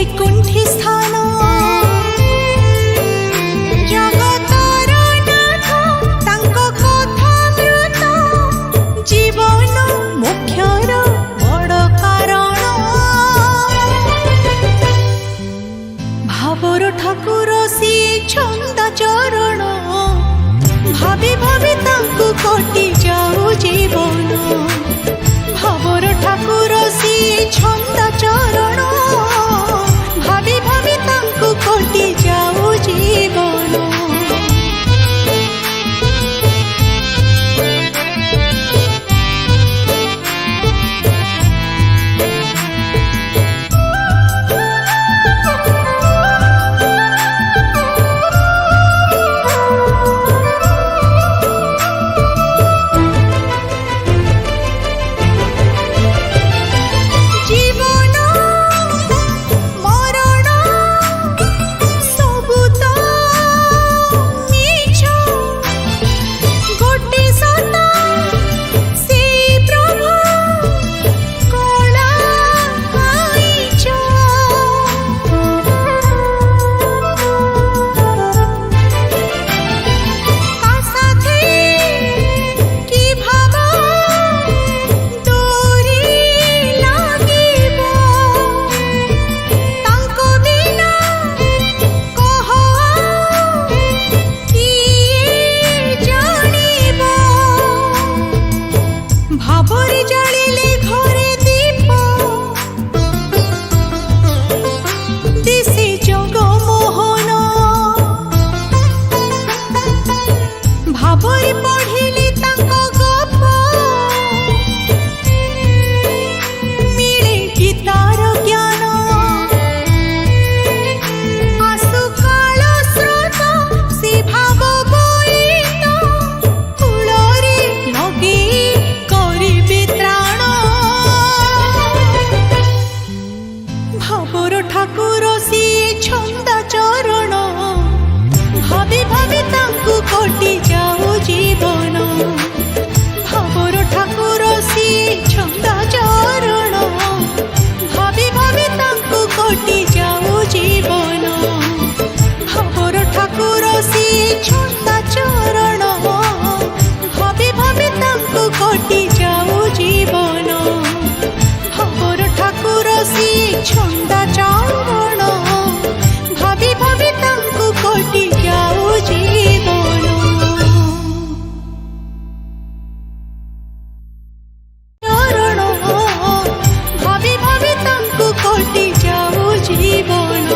वैकुंठी स्थान जगतर नाथ तांको कथामृत जीवन मुख्यर बड़ कारण भावर ठाकुर सी छंद चरण भाभी भाभी तांको कटि जाऊ जीवन भावर ठाकुर सी छंद चरण भाभी भाभी तांको कटि जाऊ जीवन ठाकुर सी छंद चरण भाभी भाभी तांको कटि जाऊ जीवन भावर ठाकुर सी छंद चरण भाभी भाभी तांको कटि जाऊ जीवन भावर ठाकुर सी छंद चरण भाभी भाभी तांको कटि जाऊ जीवन भावर ठाकुर सी छंद चरण भाभी भाभी तांको कटि जाऊ जीवन चरण भाभी भाभी तांको कटि जाऊ जीवन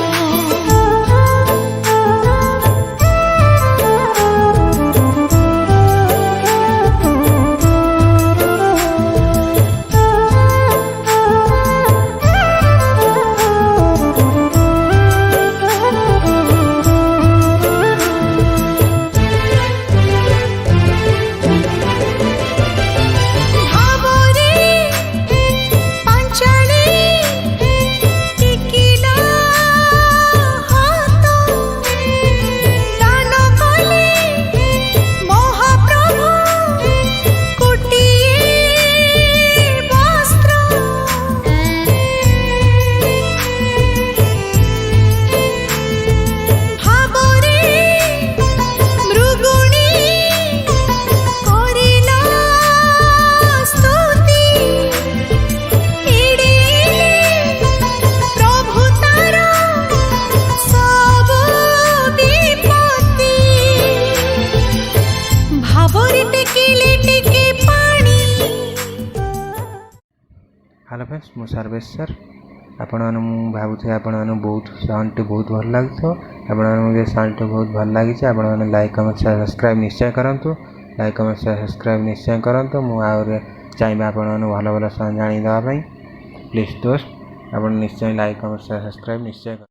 हेलो फ्रेंड्स मु सर्वेश्वर आपण भावुथे आपण बहुत साउंड बहुत भल लगतो आपण साउंड बहुत भल लगी आपण लाइक कमेंट सब्सक्राइब निश्चय करंतु लाइक कमेंट सब्सक्राइब निश्चय करंतु मु आउर चाहिए आपण भल भल साउंड जानी देबा पई प्लीज दोस्त आपण निश्चय लाइक कमेंट सब्सक्राइब निश्चय